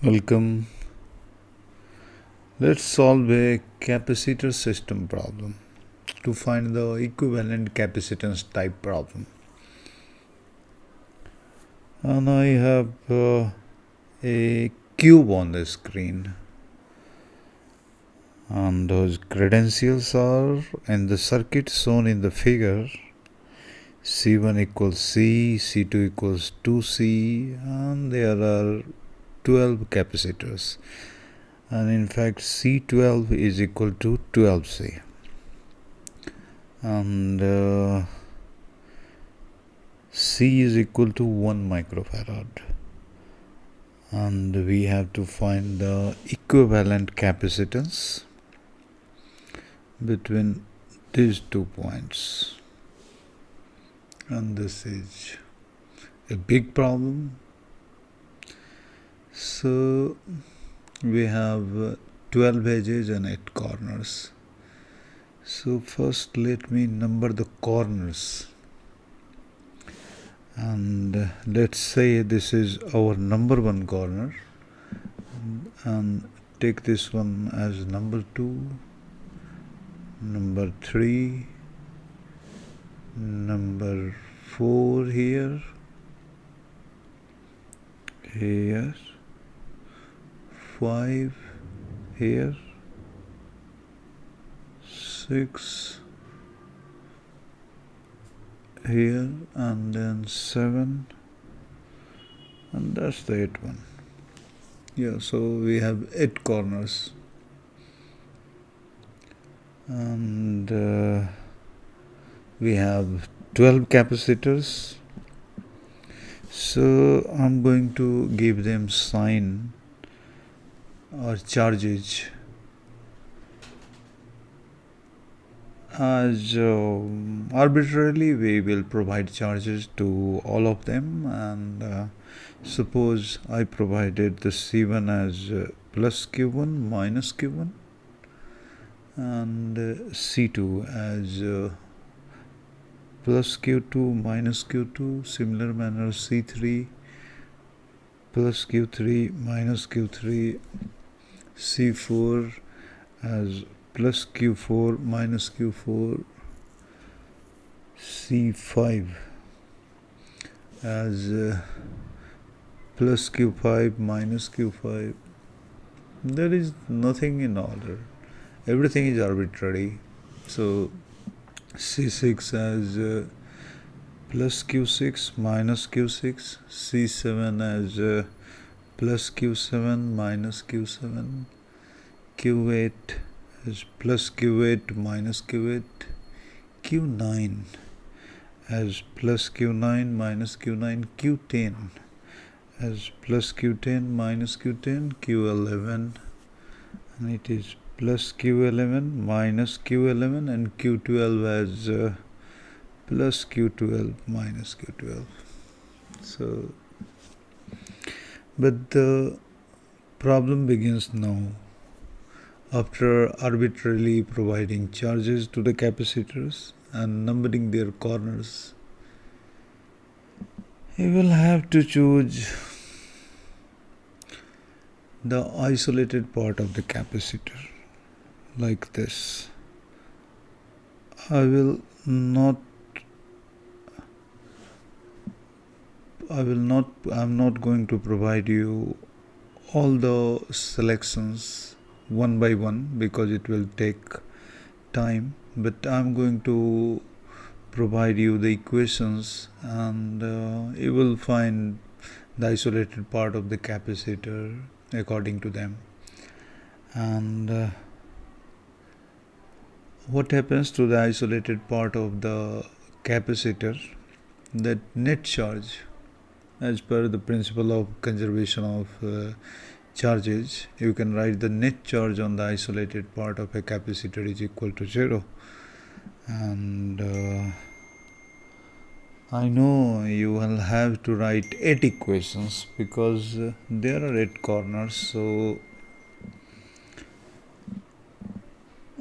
Welcome. Let's solve a capacitor system problem to find the equivalent capacitance type problem. And I have a cube on the screen. And those credentials are in the circuit shown in the figure. C1 equals C, C2 equals 2C, and there are 12 capacitors. And in fact C12 is equal to 12C. And C is equal to 1 microfarad. And we have to find the equivalent capacitance between these 2 points. And this is a big problem. So we have 12 edges and 8 corners. So first let me number the corners. And let's say this is our number 1 corner, and take this one as number 2, number 3, number 4 here, 5 here, 6 here, and then 7, and that's the 8th one. Yeah, so we have 8 corners, and we have 12 capacitors. So I'm going to give them sign or charges as arbitrarily we will provide charges to all of them, and suppose I provided the C1 as plus Q1 minus Q1 and C2 as plus Q2 minus Q2, similar manner C3 plus Q3 minus Q3, C4 as plus Q4 minus Q4, C5 as plus Q5 minus Q5. There is nothing in order, everything is arbitrary. So C6 as plus Q6 minus Q6, C7 as plus Q7 minus Q7, Q8 as plus Q8 minus Q8, Q9 as plus Q9 minus Q9, Q10 as plus Q10 minus Q10, Q11, and it is plus Q11 minus Q11, and Q12 as plus Q12 minus Q12. So, but the problem begins now. After arbitrarily providing charges to the capacitors and numbering their corners, you will have to choose the isolated part of the capacitor like this. I'm not going to provide you all the selections one by one because it will take time, but I'm going to provide you the equations, and you will find the isolated part of the capacitor according to them. And what happens to the isolated part of the capacitor? That net charge, as per the principle of conservation of charges, you can write the net charge on the isolated part of a capacitor is equal to 0. And I know you will have to write 8 equations because there are 8 corners, so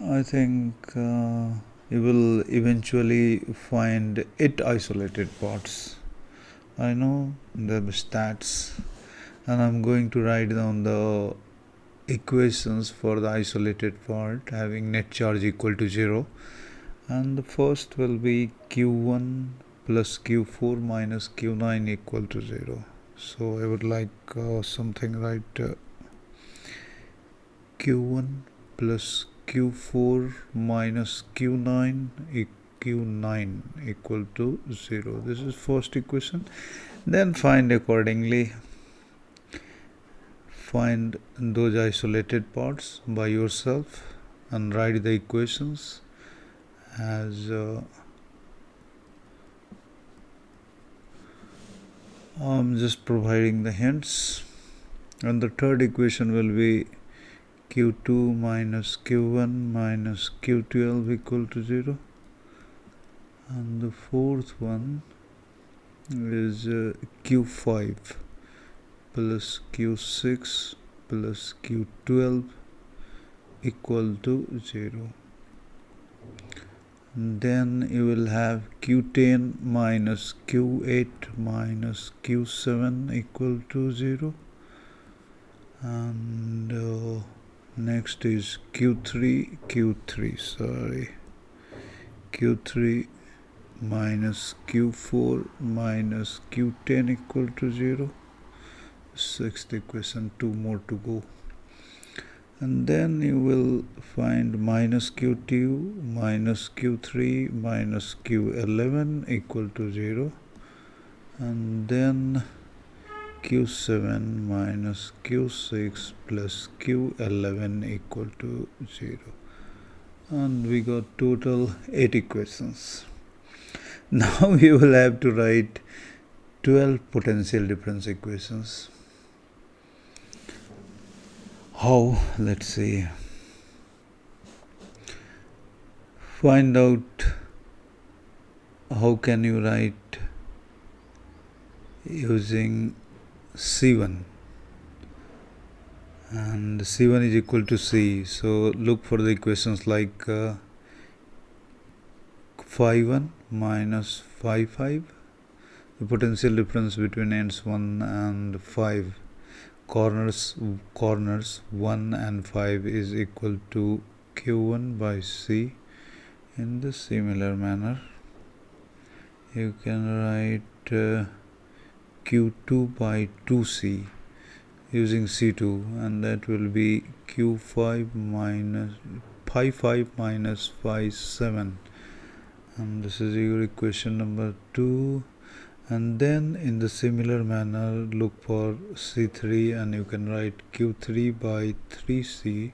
I think you will eventually find 8 isolated parts. I know the stats and I'm going to write down the equations for the isolated part having net charge equal to 0, and the first will be Q1 plus Q4 minus Q9 equal to 0. So I would like something like Q1 plus Q4 minus Q9 equal to 0. This is first equation. Then find accordingly. Find those isolated parts by yourself and write the equations as I'm just providing the hints. And the third equation will be Q2 minus Q1 minus Q12 equal to 0. And the fourth one is Q5 plus Q6 plus Q12 equal to 0. And then you will have Q10 minus Q8 minus Q7 equal to 0. And next is Q3 minus Q4 minus Q10 equal to 0. Sixth equation, 2 more to go. And then you will find minus Q2 minus Q3 minus Q11 equal to 0. And then Q7 minus Q6 plus Q11 equal to 0. And we got total 8 equations. Now you will have to write 12 potential difference equations. How? Let's see. Find out how can you write using C1, and C1 is equal to C. So look for the equations like phi1 minus phi5, the potential difference between ends 1 and 5, corners 1 and 5 is equal to Q1 by C. In the similar manner, you can write Q2 by 2C using C2, and that will be Q5 minus pi 5 minus phi 7, and this is your equation number 2. And then in the similar manner, look for C3, and you can write Q3 by 3C,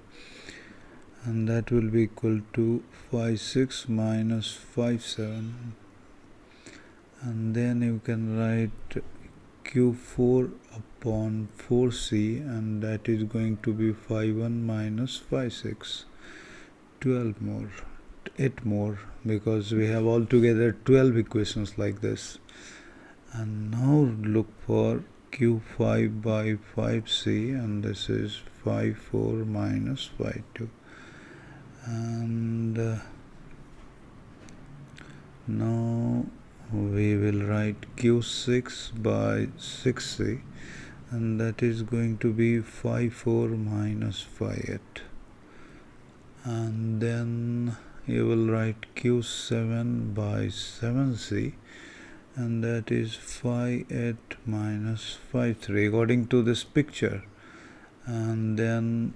and that will be equal to phi 6 minus phi 7. And then you can write Q4 upon 4C, and that is going to be phi 1 minus phi 6. 12 more, 8 more, because we have altogether 12 equations like this. And now look for Q5 by 5C, and this is phi 4 minus phi 2. And now we will write Q6 by 6C, and that is going to be phi 4 minus phi 8. And then you will write Q7 by 7C, and that is phi 8 minus phi 3 according to this picture. And then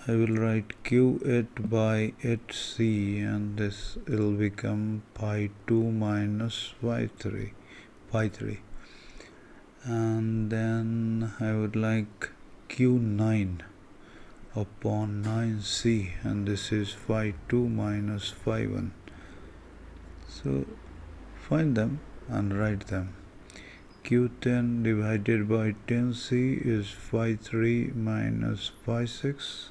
I will write Q8 by 8C, and this will become pi 2 minus phi 3. And then I would like Q9 upon 9C, and this is phi 2 minus phi 1. So find them and write them. Q10 divided by 10C is phi 3 minus phi 6,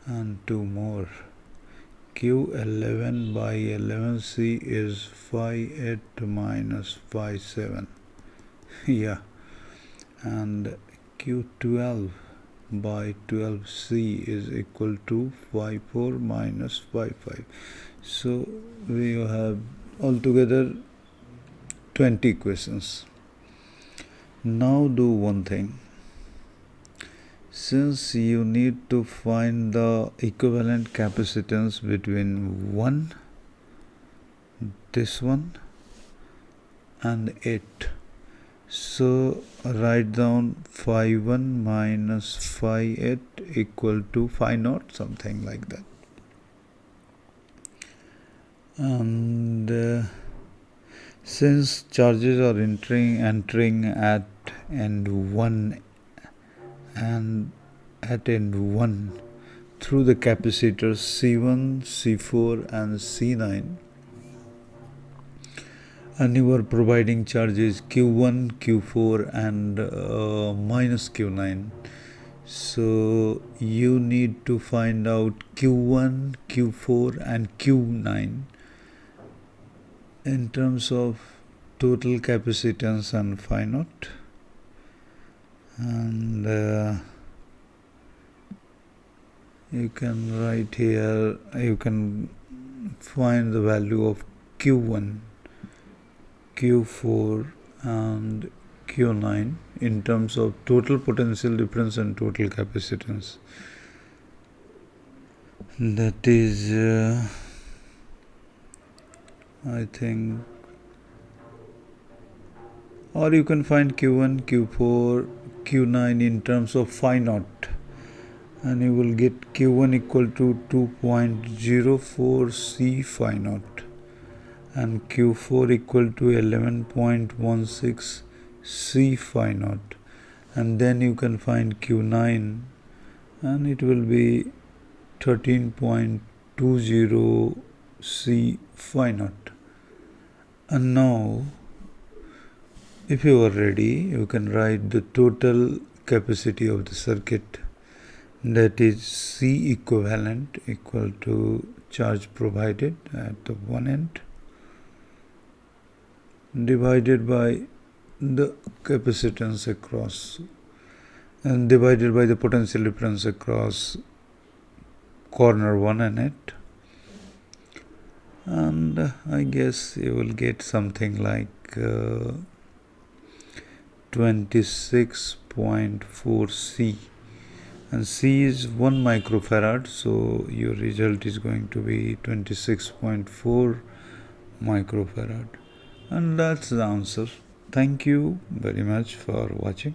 and 2 more. Q11 by 11C is phi 8 minus phi 7. Yeah. And Q12 by 12C is equal to phi 4 minus phi 5. So we have altogether 20 equations. Now do one thing. Since you need to find the equivalent capacitance between 1, this one, and 8. So write down phi 1 minus phi 8 equal to phi naught, something like that. And since charges are entering at end 1 and at end 1 through the capacitors C1, C4 and C9, and you are providing charges Q1, Q4 and minus Q9. So you need to find out Q1, Q4 and Q9 in terms of total capacitance and phi naught. And you can write here, you can find the value of Q1, Q4 and Q9 in terms of total potential difference and total capacitance. That is I think, or you can find Q1, Q4, Q9 in terms of phi naught, and you will get Q1 equal to 2.04 C phi naught and Q4 equal to 11.16 C phi naught, and then you can find Q9 and it will be 13.20 C phi naught. And now if you are ready, you can write the total capacity of the circuit, that is C equivalent equal to charge provided at the one end divided by the capacitance across and divided by the potential difference across corner 1 and 8, and I guess you will get something like 26.4 C, and C is 1 microfarad, so your result is going to be 26.4 microfarad, and that's the answer. Thank you very much for watching.